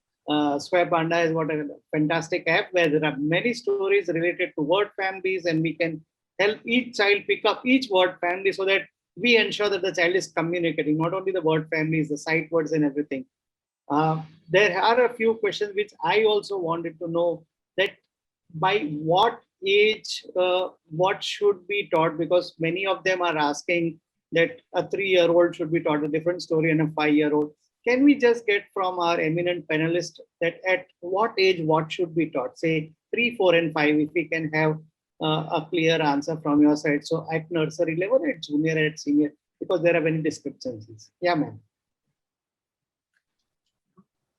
Square Panda is what a fantastic app where there are many stories related to word families, and we can help each child pick up each word family so that we ensure that the child is communicating, not only the word families, the sight words and everything. There are a few questions which I also wanted to know, that by what age, what should be taught? Because many of them are asking that a 3-year-old should be taught a different story and a 5-year-old. Can we just get from our eminent panelists that at what age what should be taught? Say 3, 4, and 5, if we can have a clear answer from your side. So at nursery level, at junior, at senior, because there are many descriptions. Yeah, ma'am.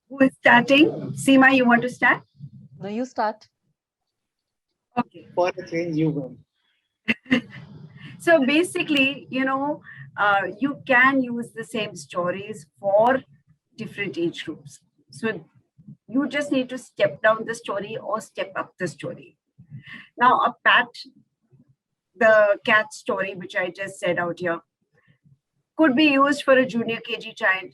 Who is starting? Seema, you want to start? No, you start. Okay. For a change, you will. So basically, you can use the same stories for different age groups. So you just need to step down the story or step up the story. Now, the cat story, which I just said out here, could be used for a junior KG child,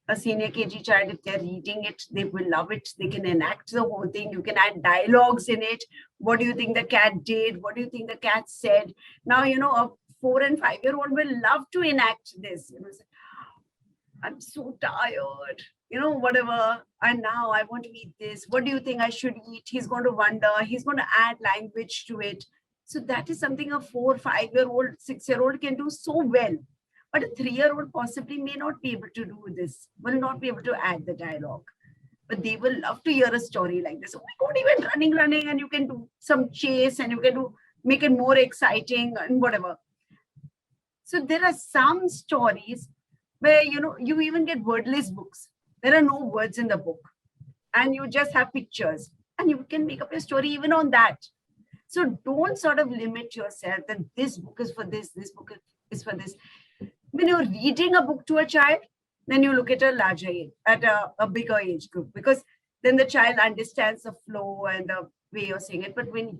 a senior KG child. If they're reading it, they will love it. They can enact the whole thing. You can add dialogues in it. What do you think the cat did? What do you think the cat said? Now, a 4 and 5-year-old will love to enact this. Say, I'm so tired, whatever. And now I want to eat this. What do you think I should eat? He's going to wonder. He's going to add language to it. So that is something a 4, 5-year-old, 6-year-old can do so well. But a 3-year-old possibly may not be able to do this, will not be able to add the dialogue. But they will love to hear a story like this. Oh my God, even running, and you can do some chase and you can make it more exciting and whatever. So there are some stories where, you even get wordless books. There are no words in the book and you just have pictures and you can make up your story even on that. So don't sort of limit yourself that this book is for this book is for this. When you're reading a book to a child, then you look at a larger age, at a bigger age group, because then the child understands the flow and the way you're saying it. But when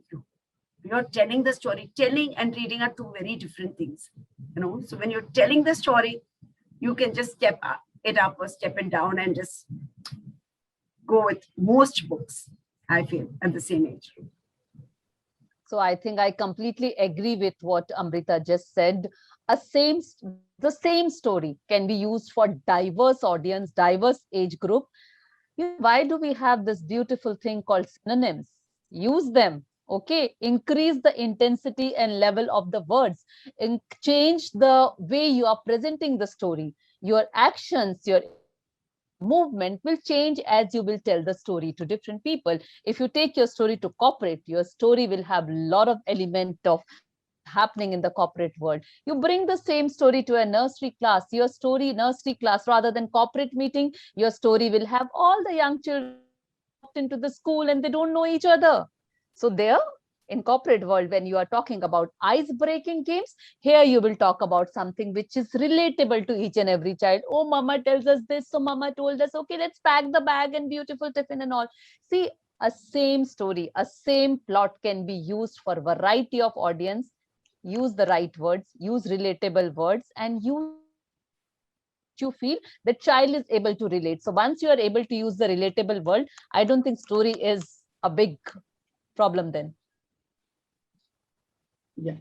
you're telling the story, telling and reading are two very different things, So when you're telling the story, you can just step it up or step it down and just go with most books, I feel, at the same age group. So I think I completely agree with what Amrita just said. The same story can be used for diverse audience, diverse age group. Why do we have this beautiful thing called synonyms? Use them. Okay, increase the intensity and level of the words, and change the way you are presenting the story. Your actions, your movement will change as you will tell the story to different people. If you take your story to corporate, your story will have a lot of element of happening in the corporate world. You bring the same story to a nursery class, your story nursery class rather than corporate meeting, your story will have all the young children into the school and they don't know each other. So there, in corporate world, when you are talking about ice-breaking games, here you will talk about something which is relatable to each and every child. Oh, mama tells us this, so mama told us, okay, let's pack the bag and beautiful tiffin and all. See, a same story, a same plot can be used for a variety of audience. Use the right words, use relatable words, and you feel the child is able to relate. So once you are able to use the relatable word, I don't think story is a big problem then. Yeah.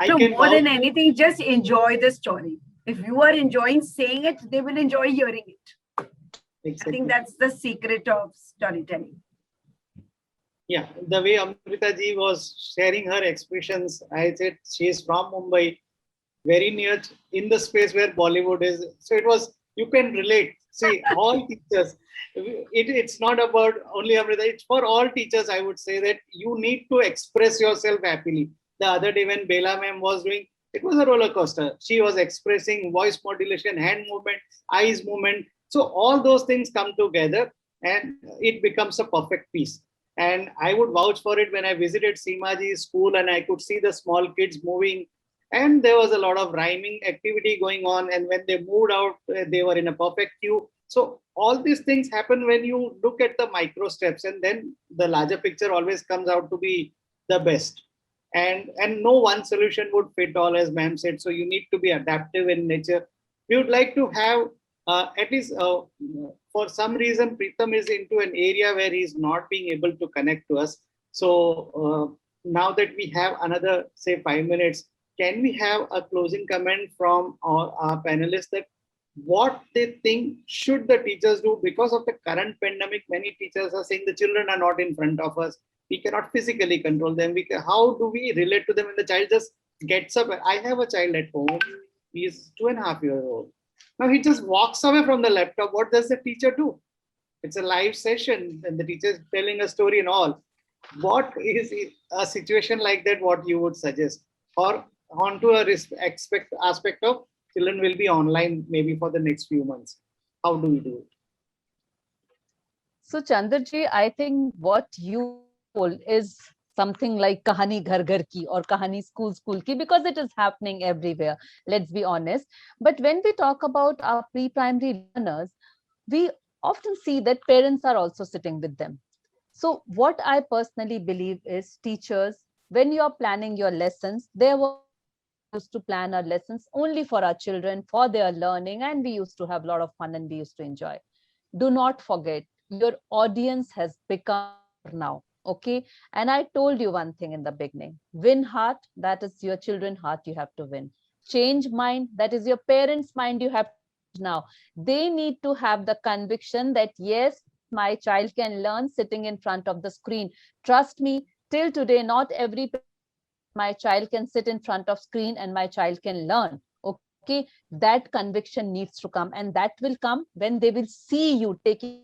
So more than anything, just enjoy the story. If you are enjoying saying it, they will enjoy hearing it. Exactly. I think that's the secret of storytelling. Yeah, the way Amrita ji was sharing her expressions, I said she is from Mumbai, very near in the space where Bollywood is. So it was, you can relate. See, all teachers, it's not about only Amrita, it's for all teachers. I would say that you need to express yourself happily. The other day when Bela ma'am was doing, it was a roller coaster. She was expressing voice modulation, hand movement, eyes movement. So all those things come together and it becomes a perfect piece. And I would vouch for it when I visited Seemaji's school and I could see the small kids moving. And there was a lot of rhyming activity going on. And when they moved out, they were in a perfect cue. So all these things happen when you look at the micro steps, and then the larger picture always comes out to be the best. And no one solution would fit all, as ma'am said. So you need to be adaptive in nature. We would like to have at least for some reason, Pritham is into an area where he's not being able to connect to us. So now that we have another, say, 5 minutes, can we have a closing comment from our panelists that what they think should the teachers do? Because of the current pandemic, many teachers are saying the children are not in front of us. We cannot physically control them. How do we relate to them when the child just gets up? I have a child at home. He is 2.5 years old. Now he just walks away from the laptop. What does the teacher do? It's a live session and the teacher is telling a story and all. what is a situation like that, what you would suggest? Or onto a aspect of children will be online maybe for the next few months. How do we do it? So Chandraji, I think what you told is something like kahani ghar ghar ki or kahani school school ki, because it is happening everywhere. Let's be honest. But when we talk about our pre-primary learners, we often see that parents are also sitting with them. So what I personally believe is teachers, when you are planning your lessons, there were used to plan our lessons only for our children, for their learning, and we used to have a lot of fun and we used to enjoy. Do not forget, your audience has become now. Okay. And I told you one thing in the beginning: win heart, that is your children's heart, you have to win. Change mind, that is your parents' mind, you have to change now. They need to have the conviction that yes, my child can learn sitting in front of the screen. Trust me, till today, not every my child can sit in front of screen and my child can learn. Okay, that conviction needs to come, and that will come when they will see you taking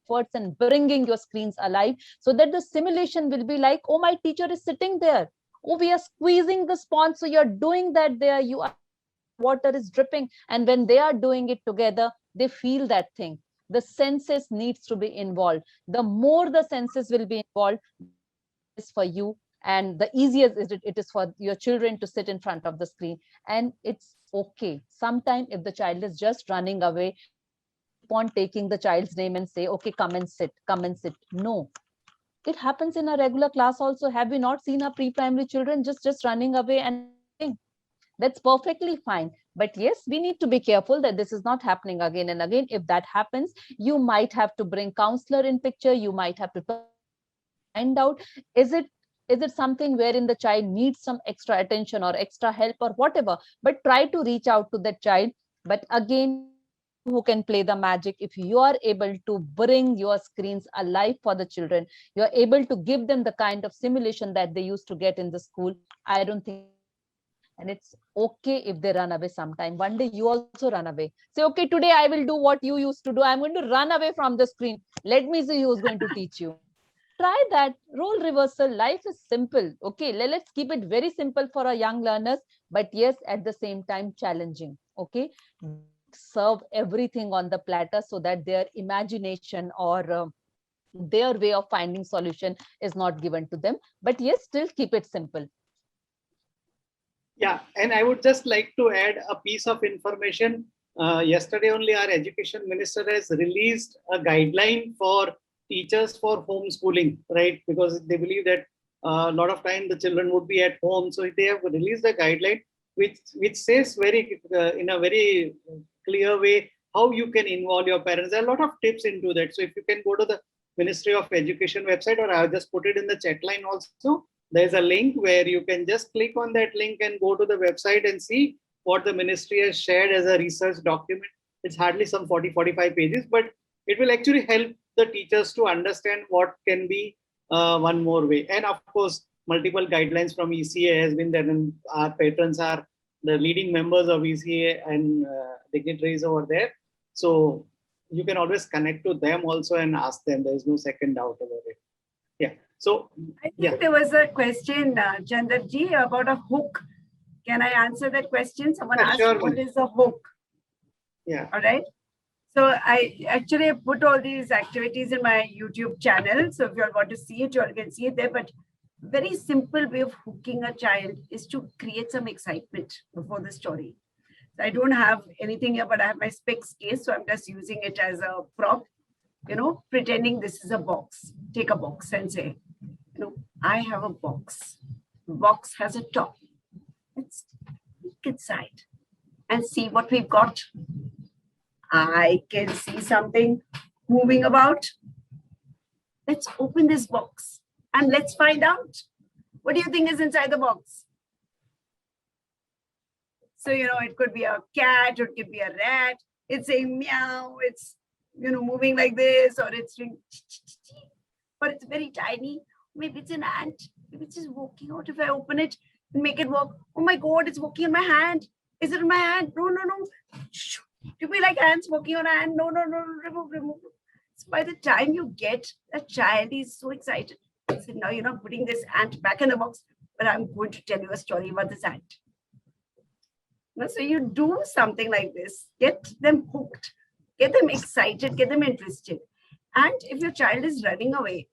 efforts and bringing your screens alive, so that the simulation will be like, oh, my teacher is sitting there, oh, we are squeezing the sponge, so you're doing that there, you are, water is dripping, and when they are doing it together, they feel that thing. The senses needs to be involved. The more the senses will be involved is for you, and the easiest it is for your children to sit in front of the screen. And it's okay sometimes if the child is just running away, keep on taking the child's name and say, okay, come and sit, come and sit. No, it happens in a regular class also. Have we not seen our pre-primary children just running away and sitting? That's perfectly fine. But yes, we need to be careful that this is not happening again and again. If that happens, you might have to bring counselor in picture, you might have to find out, is it something wherein the child needs some extra attention or extra help or whatever, but try to reach out to that child. But again, who can play the magic, if you are able to bring your screens alive for the children, you're able to give them the kind of simulation that they used to get in the school, I don't think. And it's okay if they run away sometime. One day you also run away, say, okay, today I will do what you used to do, I'm going to run away from the screen, let me see who's going to teach you. Try that role reversal. Life is simple. Okay, let's keep it very simple for our young learners, but yes, at the same time challenging. Okay, serve everything on the platter so that their imagination or their way of finding solution is not given to them, but yes, still keep it simple. Yeah, and I would just like to add a piece of information. Yesterday only our education minister has released a guideline for teachers for homeschooling, right? Because they believe that a lot of time the children would be at home. So they have released a guideline which says very in a very clear way how you can involve your parents. There are a lot of tips into that. So if you can go to the Ministry of Education website, or I'll just put it in the chat line also, there's a link where you can just click on that link and go to the website and see what the ministry has shared as a research document. It's hardly some 40-45 pages, but it will actually help the teachers to understand what can be one more way. And of course, multiple guidelines from ECA has been there, and our patrons are the leading members of ECA and dignitaries over there. So you can always connect to them also and ask them. There is no second doubt about it. Yeah. So I think there was a question, Chandarji, about a hook. Can I answer that question? Someone asked, sure, what is a hook? Yeah. All right. So I actually put all these activities in my YouTube channel. So if you all want to see it, you all can see it there. But very simple way of hooking a child is to create some excitement before the story. So I don't have anything here, but I have my specs case. So I'm just using it as a prop, pretending this is a box. Take a box and say, I have a box. The box has a top. Let's look inside and see what we've got. I can see something moving about. Let's open this box and let's find out. What do you think is inside the box? So, it could be a cat, or it could be a rat. It's saying meow, it's, moving like this, or it's doing, but it's very tiny. Maybe it's an ant. Maybe it's just walking out. If I open it and make it walk, oh my God, it's walking in my hand. Is it in my hand? No. To be like ants walking on a hand. No, remove. So by the time you get a child, he's so excited. I said, now you're not putting this ant back in the box, but I'm going to tell you a story about this ant. So you do something like this, get them hooked, get them excited, get them interested. And if your child is running away,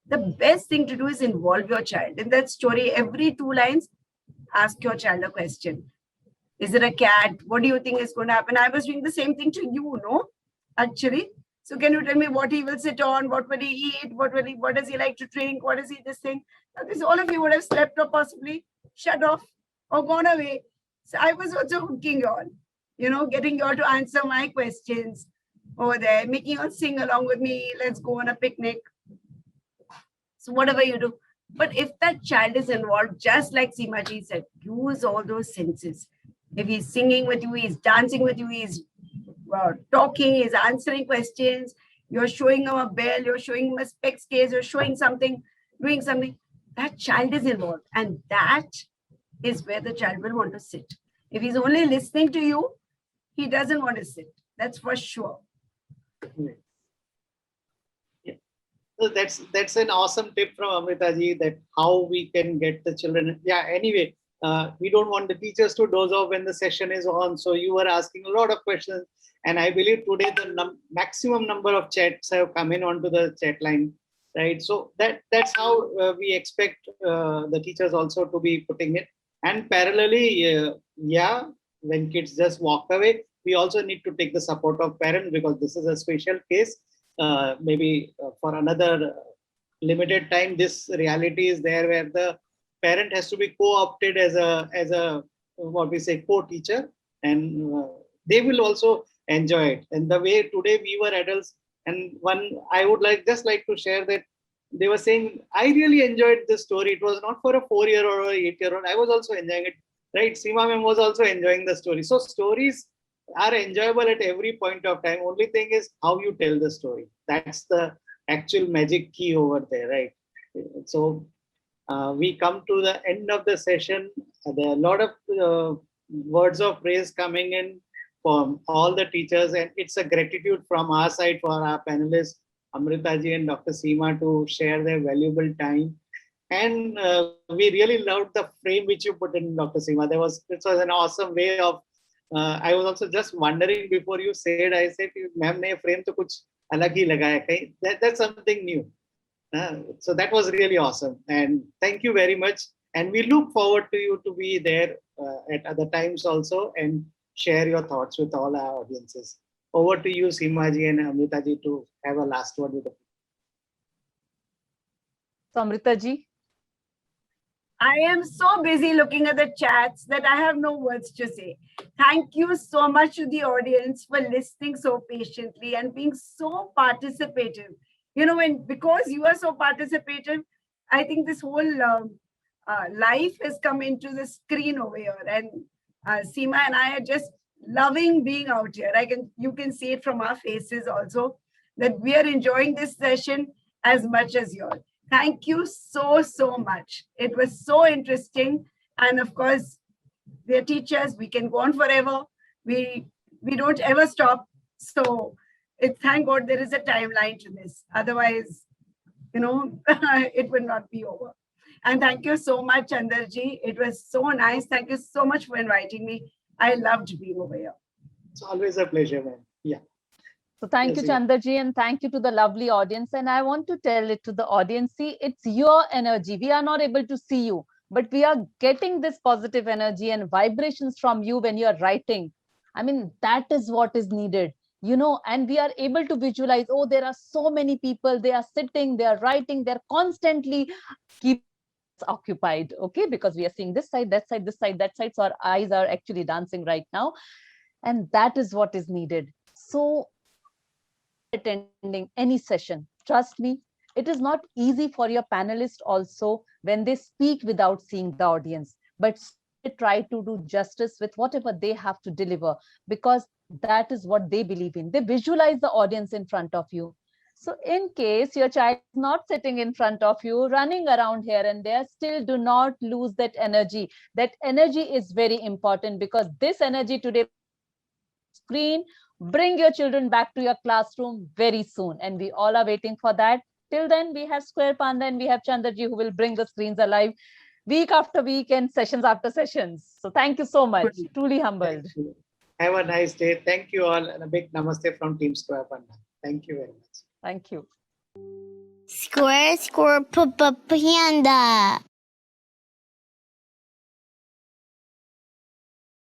the best thing to do is involve your child. In that story, every 2 lines, ask your child a question. Is it a cat? What do you think is going to happen? I was doing the same thing to you, no? Actually. So can you tell me what he will sit on? What will he eat? What does he like to drink? What is he this thing? Now, this all of you would have slept or possibly shut off or gone away. So I was also hooking you on, getting you all to answer my questions over there, making you all sing along with me. Let's go on a picnic. So whatever you do. But if that child is involved, just like Seema ji said, use all those senses. If he's singing with you, he's dancing with you, he's talking, he's answering questions, you're showing him a bell, you're showing him a specs case, you're showing something, doing something, that child is involved. And that is where the child will want to sit. If he's only listening to you, he doesn't want to sit. That's for sure. Yeah. So that's an awesome tip from Amrita ji, that how we can get the children. Yeah, anyway, we don't want the teachers to doze off when the session is on. So you were asking a lot of questions. And I believe today the maximum number of chats have come in onto the chat line, right? So that's how we expect the teachers also to be putting it. And parallelly, yeah, when kids just walk away, we also need to take the support of parents, because this is a special case. Maybe for another limited time, this reality is there where the parent has to be co-opted as a what we say co-teacher, and they will also enjoy it. And the way today we were adults, and one I would like to share that they were saying, I really enjoyed this story. It was not for a 4-year or a 8-year-old. I was also enjoying it. Right? Seema ma'am was also enjoying the story. So stories are enjoyable at every point of time. Only thing is how you tell the story. That's the actual magic key over there, right? So we come to the end of the session. There are a lot of words of praise coming in from all the teachers, and it's a gratitude from our side for our panelists, Amrita ji and Dr. Seema, to share their valuable time. And we really loved the frame which you put in, Dr. Seema. This was an awesome way of. I was also just wondering before you said. I said, "Ma'am ne frame to kuch alag hi lagaya kahin." That's something new. So that was really awesome. And thank you very much. And we look forward to you to be there at other times also and share your thoughts with all our audiences. Over to you, Seema ji and Amrita ji, to have a last word with the people. So Amrita ji. I am so busy looking at the chats that I have no words to say. Thank you so much to the audience for listening so patiently and being so participative. Because you are so participative, I think this whole life has come into the screen over here. And Seema and I are just loving being out here. You can see it from our faces also, that we are enjoying this session as much as you all. Thank you so, so much. It was so interesting. And of course, we're teachers. We can go on forever. We don't ever stop. So thank God there is a timeline to this. Otherwise, it would not be over. And thank you so much, Chandarji. It was so nice. Thank you so much for inviting me. I loved being over here. It's always a pleasure, man. Yeah. So thank you, Chandarji, and thank you to the lovely audience. And I want to tell it to the audience, see, it's your energy. We are not able to see you, but we are getting this positive energy and vibrations from you when you are writing. I mean, that is what is needed, and we are able to visualize, oh, there are so many people, they are sitting, they are writing, they're constantly keep occupied, okay, because we are seeing this side, that side, this side, that side. So our eyes are actually dancing right now. And that is what is needed. So attending any session, trust me, it is not easy for your panelists also when they speak without seeing the audience, but they try to do justice with whatever they have to deliver, because that is what they believe in. They visualize the audience in front of you. So in case your child is not sitting in front of you, running around here and there, still do not lose that energy. That energy is very important, because this energy today screen, bring your children back to your classroom very soon. And we all are waiting for that. Till then, we have Square Panda and we have Chandraji who will bring the screens alive week after week and sessions after sessions. So thank you so much. Good. Truly humbled. Thank you. Have a nice day. Thank you all, and a big namaste from Team Square Panda. Thank you very much. Thank you. Square, panda.